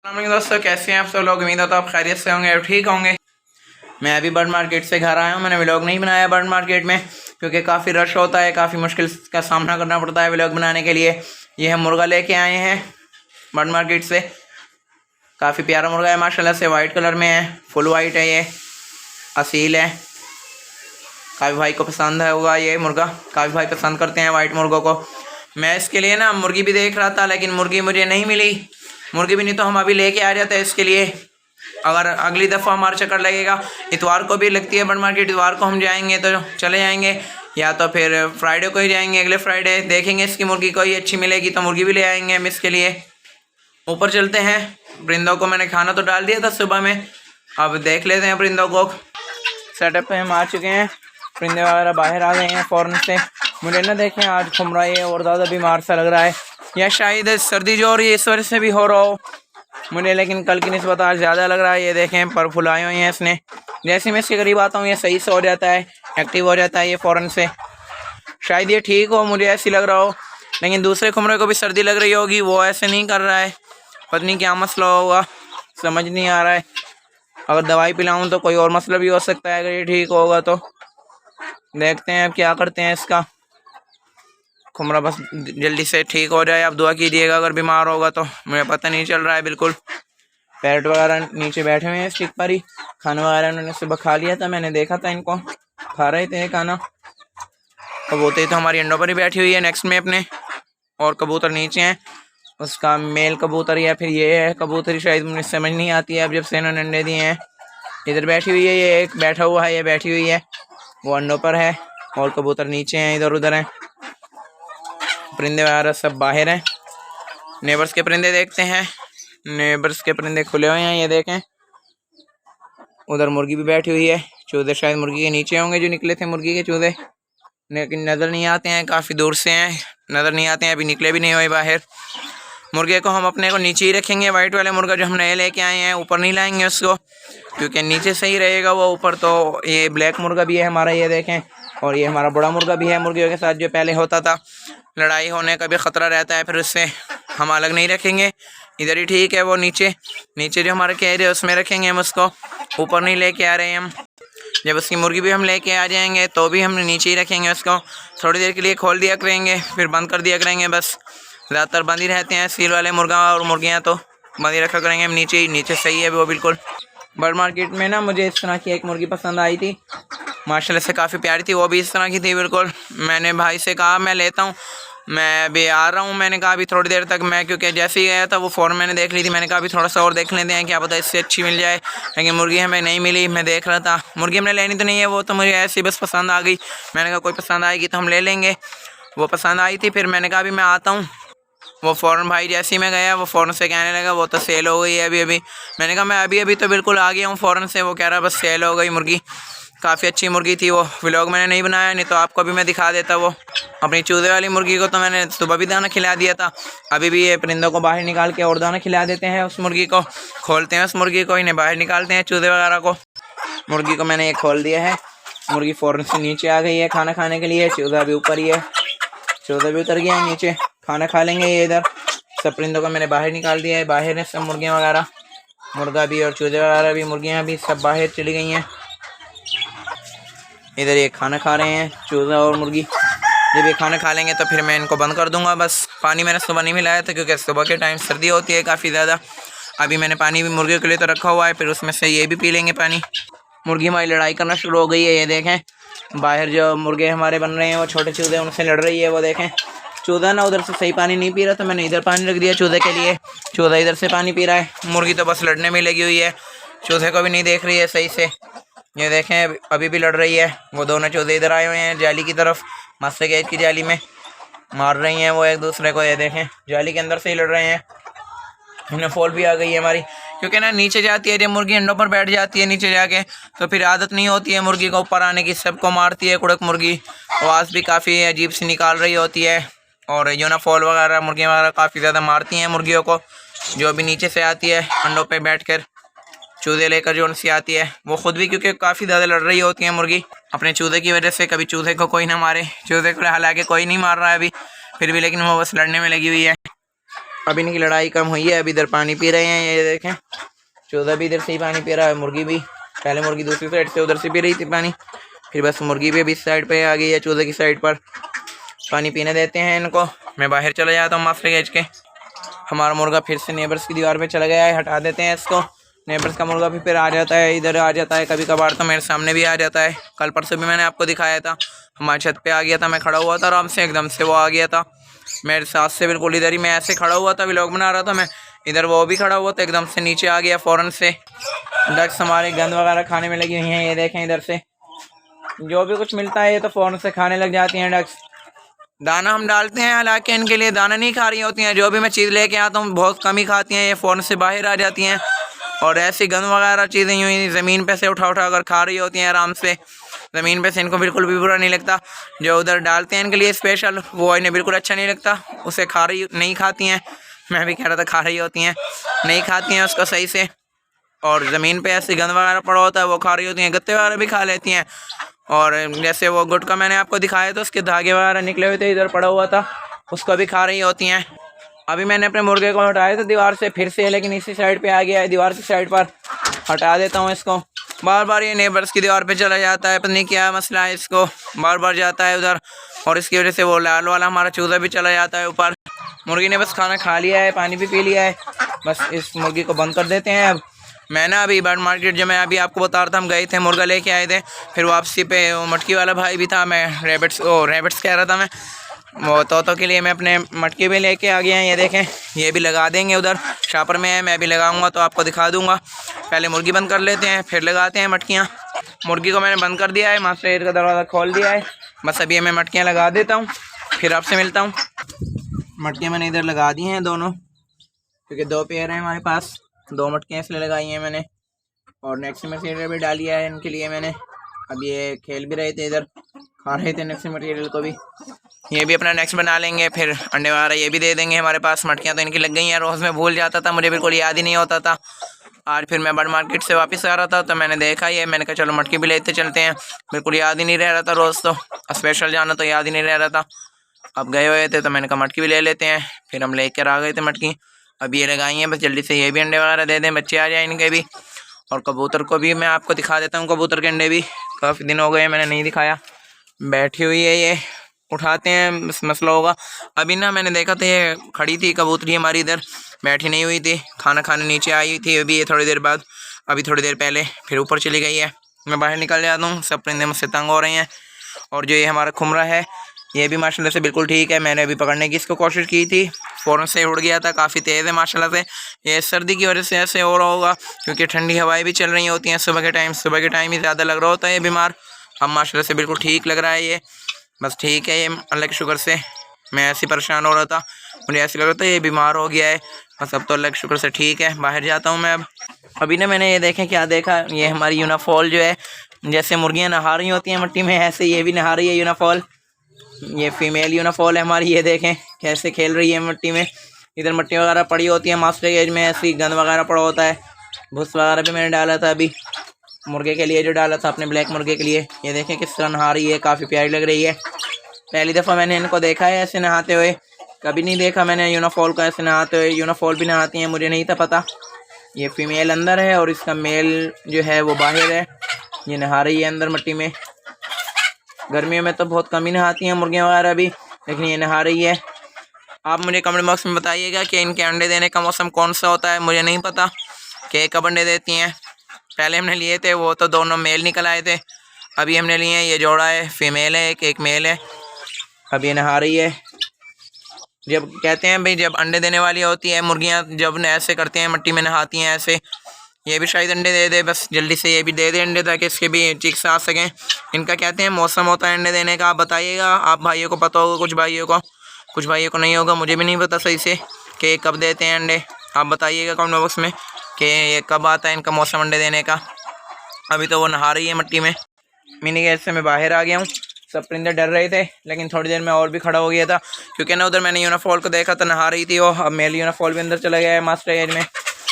दोस्तों, कैसे हैं आप सब लोग। उम्मीद है तो आप खैरियत से होंगे और ठीक होंगे। मैं अभी बर्ड मार्केट से घर आया हूँ। मैंने व्लॉग नहीं बनाया बर्ड मार्केट में क्योंकि काफ़ी रश होता है, काफ़ी मुश्किल का सामना करना पड़ता है व्लॉग बनाने के लिए। ये हम मुर्गा लेके आए हैं बर्ड मार्केट से। काफ़ी प्यारा मुर्गा है माशाल्लाह से, वाइट कलर में है, फुल वाइट है, ये असील है। काफ़ी भाई को पसंद है होगा ये मुर्गा, काफ़ी भाई पसंद करते हैं वाइट मुर्गों को। मैं इसके लिए ना मुर्गी भी देख रहा था, लेकिन मुर्गी मुझे नहीं मिली। मुर्गी भी नहीं तो हम अभी लेके आ जाते हैं इसके लिए। अगर अगली दफ़ा हमारा चक्कर लगेगा, इतवार को भी लगती है बर्ड मार्केट, इतवार को हम जाएंगे तो चले जाएंगे, या तो फिर फ्राइडे को ही जाएंगे, अगले फ्राइडे देखेंगे इसकी मुर्गी कोई अच्छी मिलेगी तो मुर्गी भी ले आएंगे हम इसके लिए। ऊपर चलते हैं। परिंदों को मैंने खाना तो डाल दिया था सुबह में, अब देख लेते हैं परिंदों को। सेटअप पे हम आ चुके हैं, परिंदे वगैरह बाहर आ गए हैं फ़ौरन से। मुझे ना देखें आज घूम रहा है और ज़्यादा बीमार सा लग रहा है, या शायद सर्दी जो हो रही है इस वजह से भी हो रहा हो मुझे, लेकिन कल की निस्बत आज ज़्यादा लग रहा है। ये देखें पर फुलाए हुए हैं इसने। जैसे मैं इसके करीब आता हूँ ये सही से हो जाता है, एक्टिव हो जाता है ये फ़ौरन से। शायद ये ठीक हो, मुझे ऐसी लग रहा हो, लेकिन दूसरे खुमरे को भी सर्दी लग रही होगी, वो ऐसे नहीं कर रहा है। पता नहीं क्या मसला होगा, समझ नहीं आ रहा है। अगर दवाई पिलाऊँ तो कोई और मसला भी हो सकता है, अगर ये ठीक होगा तो देखते हैं अब क्या करते हैं इसका। खुमरा बस जल्दी से ठीक हो जाए, आप दुआ कीजिएगा। अगर बीमार होगा तो मुझे पता नहीं चल रहा है बिल्कुल। पैरट वगैरह नीचे बैठे हुए हैं स्टिक पर ही, खाना वगैरह उन्होंने सुबह खा लिया था, मैंने देखा था इनको खा रहे थे खाना। कबूतर तो हमारी अंडों पर ही बैठी हुई है नेक्स्ट में अपने, और कबूतर नीचे हैं। उसका मेल कबूतर या फिर ये है कबूतरी, शायद मुझे समझ नहीं आती है अब जब से इन्होंने अंडे दिए हैं। इधर बैठी हुई है, ये एक बैठा हुआ है, ये बैठी हुई है, वो अंडों पर है, और कबूतर नीचे हैं, इधर उधर हैं। परिंदे वगैरह सब बाहर हैं। नेबर्स के परिंदे देखते हैं। नेबर्स के परिंदे खुले हुए हैं, ये देखें। उधर मुर्गी भी बैठी हुई है। चूजे शायद मुर्गी के नीचे होंगे जो निकले थे मुर्गी के चूजे, लेकिन नज़र नहीं आते हैं, काफ़ी दूर से हैं, नज़र नहीं आते हैं, अभी निकले भी नहीं हुए बाहर। मुर्गे को हम अपने को नीचे ही रखेंगे। वाइट वाले मुर्गा जो हम नए लेके आए हैं, ऊपर नहीं लाएंगे उसको, क्योंकि नीचे सही रहेगा वो। ऊपर तो ये ब्लैक मुर्गा भी है हमारा, ये देखें, और ये हमारा बड़ा मुर्गा भी है मुर्गियों के साथ जो पहले होता था। लड़ाई होने का भी ख़तरा रहता है, फिर उससे हम अलग नहीं रखेंगे। इधर ही ठीक है, वो नीचे जो हमारा कैद है उसमें रखेंगे हम उसको, ऊपर नहीं लेके आ रहे हैं हम। जब उसकी मुर्गी भी हम लेके आ जाएंगे तो भी हम नीचे ही रखेंगे उसको। थोड़ी देर के लिए खोल दिया करेंगे, फिर बंद कर दिया करेंगे, बस ज़्यादातर बंद ही रहते हैं सील वाले मुर्गा और मुर्गियाँ, तो बंद ही रखा करेंगे हम नीचे ही। नीचे सही है वो बिल्कुल। बर्ड मार्केट में ना मुझे इस तरह की एक मुर्गी पसंद आई थी, माशाल्लाह से काफ़ी प्यारी थी, वो भी इस तरह की थी बिल्कुल। मैंने भाई से कहा मैं लेता हूँ, मैं भी आ रहा हूँ। मैंने कहा अभी थोड़ी देर तक मैं, क्योंकि जैसे ही गया था वो फ़ौरन मैंने देख ली थी। मैंने कहा अभी थोड़ा सा और देख लेते हैं, क्या पता इससे अच्छी मिल जाए, लेकिन मुर्गी हमें नहीं मिली। मैं देख रहा था, मुर्गी हमने लेनी तो नहीं है, वो तो मुझे ऐसी बस पसंद आ गई। मैंने कहा कोई पसंद आएगी तो हम ले लेंगे, वो पसंद आई थी। फिर मैंने कहा अभी मैं आता हूँ। वो फ़ौरन भाई जैसे ही मैं गया वो फ़ौरन से कहने लगा वो तो सेल हो गई है अभी। मैंने कहा मैं अभी तो बिल्कुल आ गया हूँ फ़ौरन से। वो कह रहा बस सेल हो गई मुर्गी। काफ़ी अच्छी मुर्गी थी वो। व्लॉग मैंने नहीं बनाया, नहीं तो आपको भी मैं दिखा देता। वो अपनी चूजे वाली मुर्गी को तो मैंने सुबह भी दाना खिला दिया था, अभी भी ये परिंदों को बाहर निकाल के और दाना खिला देते हैं उस मुर्गी को। खोलते हैं उस मुर्गी को, इन्हें बाहर निकालते हैं चूजे वगैरह को। मुर्गी को मैंने ये खोल दिया है, मुर्गी फ़ौरन से नीचे आ गई है खाना खाने के लिए। चूजा भी ऊपर ही है, चूजा भी उतर गया है नीचे, खाना खा लेंगे ये इधर। सब परिंदों को मैंने बाहर निकाल दिया है, बाहर है सब मुर्गियाँ वगैरह, मुर्गा भी और चूजे वगैरह भी, मुर्गियाँ भी सब बाहर चली गई हैं। इधर ये खाना खा रहे हैं चूजा और मुर्गी। जब ये खाना खा लेंगे तो फिर मैं इनको बंद कर दूंगा बस। पानी मैंने सुबह नहीं मिलाया था क्योंकि सुबह के टाइम सर्दी होती है काफ़ी ज़्यादा। अभी मैंने पानी भी मुर्गियों के लिए तो रखा हुआ है, फिर उसमें से ये भी पी लेंगे पानी। मुर्गी हमारी लड़ाई करना शुरू हो गई है, ये देखें। बाहर जो मुर्गे हमारे बन रहे हैं वो छोटे चूजे उनसे लड़ रही है, वो देखें। चूजा ना उधर से सही पानी नहीं पी रहा, तो मैंने इधर पानी रख दिया चूजे के लिए। चूजा इधर से पानी पी रहा है, मुर्गी तो बस लड़ने में लगी हुई है, चूजे को भी नहीं देख रही है सही से। ये देखें अभी भी लड़ रही है। वो दोनों चूजे इधर आए हुए हैं जाली की तरफ, मस्से गेट की जाली में मार रही हैं वो एक दूसरे को। ये देखें जाली के अंदर से ही लड़ रहे हैं। इन्हें फॉल भी आ गई है हमारी, क्योंकि ना नीचे जाती है जब मुर्गी अंडों पर बैठ जाती है नीचे जाके, तो फिर आदत नहीं होती है मुर्गी को ऊपर आने की। सबको मारती है कुड़क मुर्गी, आवाज़ भी काफ़ी अजीब सी निकाल रही होती है। और जो ना फॉल वगैरह मुर्गियाँ वगैरह काफ़ी ज़्यादा मारती हैं मुर्गियों को, जो भी नीचे से आती है अंडों पर बैठ कर चूजे लेकर जो उनसे आती है वो खुद भी, क्योंकि काफ़ी ज़्यादा लड़ रही होती है मुर्गी अपने चूजे की वजह से। कभी चूजे को कोई ना मारे, चूजे को हालांकि कोई नहीं मार रहा है अभी, फिर भी लेकिन वो बस लड़ने में लगी हुई है। अभी इनकी लड़ाई कम हुई है, अभी इधर पानी पी रहे हैं। ये देखें, चूजा भी इधर से ही पानी पी रहा है, मुर्गी भी। पहले मुर्गी दूसरी साइड से उधर से पी रही थी पानी, फिर बस मुर्गी भी अभी इस साइड पे आ गई है, चूजे की साइड पर। पानी पीने देते हैं इनको। मैं बाहर चला जाता हूँ मास्टर गेज के। हमारा मुर्गा फिर से नेबर्स की दीवार पे चला गया है, हटा देते हैं इसको। नेबर्स का मुर्गा भी फिर आ जाता है, इधर आ जाता है, कभी कभार तो मेरे सामने भी आ जाता है। कल परसों भी मैंने आपको दिखाया था, हमारी छत पे आ गया था, मैं खड़ा हुआ था आराम से, एकदम से वो आ गया था मेरे साथ से बिल्कुल इधर ही। मैं ऐसे खड़ा हुआ था, व्लॉग बना रहा था मैं, इधर वो भी खड़ा हुआ था, एकदम से नीचे आ गया फ़ौरन से। डक्स हमारे गंद वगैरह खाने में लगी हुई हैं, ये देखें इधर से जो भी कुछ मिलता है ये तो फ़ौरन से खाने लग जाती हैं डक्स। दाना हम डालते हैं, हालांकि इनके लिए दाना नहीं खा रही होती हैं, जो भी मैं चीज़ लेके आता हूँ बहुत कम ही खाती हैं, ये फ़ौरन से बाहर आ जाती हैं और ऐसी गंद वगैरह चीज़ें यूँ ही ज़मीन पे से उठा उठा कर खा रही होती हैं आराम से। ज़मीन पे से इनको बिल्कुल भी बुरा नहीं लगता। जो उधर डालते हैं इनके लिए स्पेशल, वो इन्हें बिल्कुल अच्छा नहीं लगता, उसे खा रही नहीं खाती हैं। मैं भी कह रहा था खा रही होती हैं, नहीं खाती हैं उसको सही से। और ज़मीन पे ऐसी गंद वगैरह पड़ा होता है वो खा रही होती हैं, गत्ते वगैरह भी खा लेती हैं। और जैसे वो गुटका मैंने आपको दिखाया था, उसके धागे वगैरह निकले हुए थे, इधर पड़ा हुआ था, उसको भी खा रही होती हैं। अभी मैंने अपने मुर्गे को हटाया था दीवार से फिर से, लेकिन इसी साइड पे आ गया है, दीवार की साइड पर। हटा देता हूँ इसको। बार बार ये नेबर्स की दीवार पे चला जाता है, पता नहीं क्या मसला है इसको, बार बार जाता है उधर, और इसकी वजह से वो लाल वाला हमारा चूजा भी चला जाता है ऊपर। मुर्गी ने बस खाना खा लिया है, पानी भी पी लिया है, बस इस मुर्गी को बंद कर देते हैं अब। मैं ना अभी बर्ड मार्केट, जो मैं अभी आपको बता रहा था, हम गए थे, मुर्गा लेके आए थे, फिर वापसी पे वो मटकी वाला भाई भी था, मैं रैबिट्स कह रहा था मैं, वो तोतों के लिए मैं अपने मटकी भी लेके आ गया हैं। ये देखें, ये भी लगा देंगे, उधर शापर में है, मैं भी लगाऊंगा तो आपको दिखा दूंगा। पहले मुर्गी बंद कर लेते हैं, फिर लगाते हैं मटकियाँ। मुर्गी को मैंने बंद कर दिया है, मास्टर का दरवाज़ा खोल दिया है, बस अभी मैं मटकियाँ लगा देता हूँ, फिर आपसे मिलता हूँ। मटकियाँ मैंने इधर लगा दी हैं दोनों, क्योंकि 2 पेयर हैं हमारे पास, 2 मटकियाँ इसलिए लगाई हैं मैंने। और नेक्स्ट मटेरियल भी डाल दिया है इनके लिए मैंने। अब ये खेल भी रहे थे इधर, खा रहे थे नेक्स्ट मटेरियल को भी। ये भी अपना नेक्स्ट बना लेंगे, फिर अंडे वगैरह ये भी दे देंगे। हमारे पास मटकियाँ तो इनकी लग गई हैं, रोज़ में भूल जाता था, मुझे बिल्कुल याद ही नहीं होता था। आज फिर मैं बर्ड मार्केट से वापस आ रहा था तो मैंने देखा ये, मैंने कहा चलो मटकी भी लेते चलते हैं, बिल्कुल याद ही नहीं रह रहा था, रोज़ तो स्पेशल जाना तो याद ही नहीं रह रहा था। अब गए हुए थे तो मैंने कहा मटकी भी ले लेते हैं, फिर हम ले कर आ गए थे मटकी। अब ये लगाई हैं, बस जल्दी से ये भी अंडे वगैरह दे दें, बच्चे आ जाए इनके भी। और कबूतर को भी मैं आपको दिखा देता हूँ, कबूतर के अंडे भी काफ़ी दिन हो गए मैंने नहीं दिखाया। बैठी हुई है ये, उठाते हैं मसला होगा। अभी ना मैंने देखा था ये खड़ी थी कबूतरी हमारी, इधर बैठी नहीं हुई थी, खाना खाने नीचे आई थी अभी ये थोड़ी देर बाद, अभी थोड़ी देर पहले फिर ऊपर चली गई है। मैं बाहर निकल जाता हूँ, सब परिंदे मुझसे तंग हो रहे हैं। और जो ये हमारा खुमरा है ये भी माशाल्लाह से बिल्कुल ठीक है, मैंने अभी पकड़ने की इसको कोशिश की थी, फ़ौरन से उड़ गया था, काफ़ी तेज़ है माशाल्लाह से। ये सर्दी की वजह से ऐसे हो रहा होगा, क्योंकि ठंडी हवाएं भी चल रही होती हैं सुबह के टाइम ही ज़्यादा लग रहा होता है ये बीमार। अब माशाल्लाह से बिल्कुल ठीक लग रहा है ये, बस ठीक है ये अल्लाह के शुक्र से। मैं ऐसे परेशान हो रहा था, मुझे ऐसे लग रहा था ये बीमार हो गया है, बस अब तो अल्लाह के शुक्र से ठीक है। बाहर जाता हूँ मैं अब। अभी ना मैंने ये देखें क्या देखा, ये हमारी यूनाफॉल जो है, जैसे मुर्गियाँ नहा रही होती हैं मिट्टी में, ऐसे ये भी नहा रही है यूनाफॉल। ये फीमेल यूनाफॉल है हमारी, ये देखें कैसे खेल रही है मिट्टी में। इधर मिट्टी वगैरह पड़ी होती है मास्टर केज में, ऐसी गंद वगैरह पड़ा होता है। भूस वगैरह भी मैंने डाला था अभी मुर्गे के लिए, जो डाला था अपने ब्लैक मुर्गे के लिए। ये देखें किस तरह नहा रही है, काफ़ी प्यारी लग रही है। पहली दफ़ा मैंने इनको देखा है ऐसे नहाते हुए, कभी नहीं देखा मैंने यूनाफॉल को ऐसे नहाते हुए। यूनाफॉल भी नहाती हैं, मुझे नहीं था पता। ये फीमेल अंदर है और इसका मेल जो है वो बाहर है। ये नहा रही है अंदर मिट्टी में। गर्मियों में तो बहुत कम ही नहाती हैं मुर्गियाँ वगैरह भी, लेकिन ये नहा रही है। आप मुझे कमेंट बॉक्स में बताइएगा कि इनके अंडे देने का मौसम कौन सा होता है, मुझे नहीं पता कि कब अंडे देती हैं। पहले हमने लिए थे वो तो दोनों मेल निकल आए थे, अभी हमने लिए हैं ये जोड़ा है, फीमेल है एक मेल है। अब ये नहा रही है। जब कहते हैं भाई जब अंडे देने वाली होती है मुर्गियाँ, जब ऐसे करते हैं मिट्टी में नहाती हैं ऐसे, ये भी शायद अंडे दे दे, बस जल्दी से ये भी दे दे अंडे ताकि इसके भी चिक्स आ सकें। इनका कहते हैं मौसम होता है अंडे देने का। आप बताइएगा, आप भाइयों को पता होगा, कुछ भाइयों को नहीं होगा, मुझे भी नहीं पता सही से कि ये कब देते हैं अंडे। आप बताइएगा कमेंट बॉक्स में कि ये कब आता है इनका मौसम अंडे देने का। अभी तो वो नहा रही है मिट्टी में। मिनी गेट से मैं बाहर आ गया हूँ, सब परिंदे डर रहे थे, लेकिन थोड़ी देर में और भी खड़ा हो गया था, क्योंकि ना उधर मैंने यूनाफॉल को देखा था नहा रही थी वो। अब मेल यूनाफॉल भी अंदर चला गया है मास्टर एज में,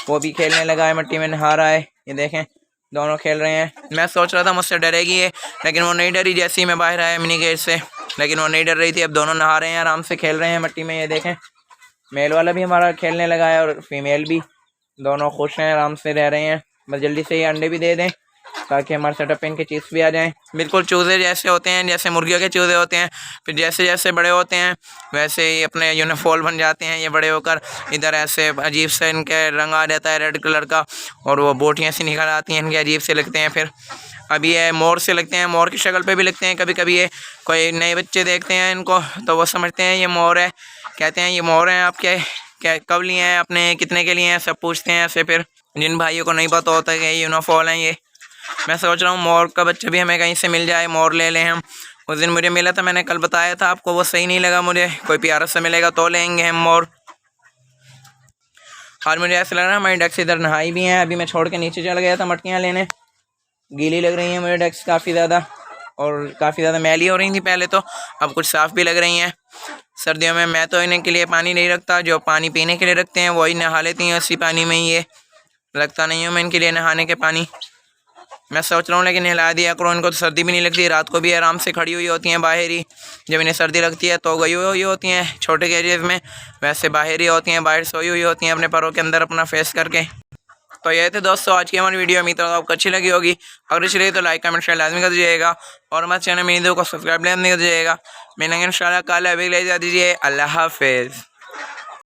वो भी खेलने लगा है, मिट्टी में नहा रहा है। ये देखें दोनों खेल रहे हैं। मैं सोच रहा था मुझसे डरेगी ये, लेकिन वो नहीं डरी जैसे ही मैं बाहर आया मिनी गेट से, लेकिन वो नहीं डर रही थी। अब दोनों नहा रहे हैं, आराम से खेल रहे हैं मिट्टी में। ये देखें मेल वाला भी हमारा खेलने लगा है और फीमेल भी, दोनों खुश हैं, आराम से रह रहे हैं। बस जल्दी से ये अंडे भी दे दें ताकि हमारे सेटअप पे इनके चीज़ भी आ जाएं। बिल्कुल चूज़े जैसे होते हैं, जैसे मुर्गियों के चूज़े होते हैं। फिर जैसे जैसे बड़े होते हैं वैसे ही अपने यूनिफॉल बन जाते हैं ये बड़े होकर। इधर ऐसे अजीब से इनके रंग आ जाता है रेड कलर का, और वो बोटियाँ सी निकल आती हैं इनके, अजीब से लगते हैं। फिर अभी ये मोर से लगते हैं, मोर की शक्ल पे भी लगते हैं। कभी कभी ये कोई नए बच्चे देखते हैं इनको तो वो समझते हैं ये मोर है, कहते हैं ये मोर हैं आपके, क्या कब लिए हैं आपने, कितने के लिए हैं, सब पूछते हैं ऐसे। फिर जिन भाइयों को नहीं पता होता कि ये यूनिफॉल हैं ये, मैं सोच रहा हूँ मोर का बच्चा भी हमें कहीं से मिल जाए, मोर ले लें हम। उस दिन मुझे मिला था, मैंने कल बताया था आपको, वो सही नहीं लगा मुझे। कोई प्यारा से मिलेगा तो लेंगे हम मोर। और मुझे ऐसा लग रहा है हमारी डक्स इधर नहाई भी हैं। अभी मैं छोड़ के नीचे चला गया था मटकियाँ लेने, गीली लग रही हैं मुझे डक्स काफ़ी ज़्यादा, और काफ़ी ज़्यादा मैली हो रही थी पहले तो, अब कुछ साफ़ भी लग रही हैं। सर्दियों में मैं तो इन्हें के लिए पानी नहीं रखता, जो पानी पीने के लिए रखते हैं वही नहा लेती हैं उसी पानी में ही, ये रखता नहीं हूँ मैं इनके लिए नहाने के पानी। मैं सोच रहा हूँ लेकिन नहला दिया करो इनको, तो सर्दी भी नहीं लगती। रात को भी आराम से खड़ी हुई होती हैं बाहर ही, जब इन्हें सर्दी लगती है तो गई हुई होती हैं छोटे कैरियर में, वैसे बाहर ही होती हैं, बाहर सोई हुई होती हैं अपने पैरों के अंदर अपना फेस करके। तो ये थे दोस्तों आज की हमारी वीडियो, उम्मीद करता हूँ आपको अच्छी लगी होगी। अगर अच्छी लगी तो लाइक कमेंट शेयर लाजमी कर दीजिएगा, और हमारे चैनल में वीडियो को सब्सक्राइब नहीं कर दीजिएगा। मिलेंगे इंशाल्लाह कल, अभी ले जा दीजिए, अल्लाह हाफिज़।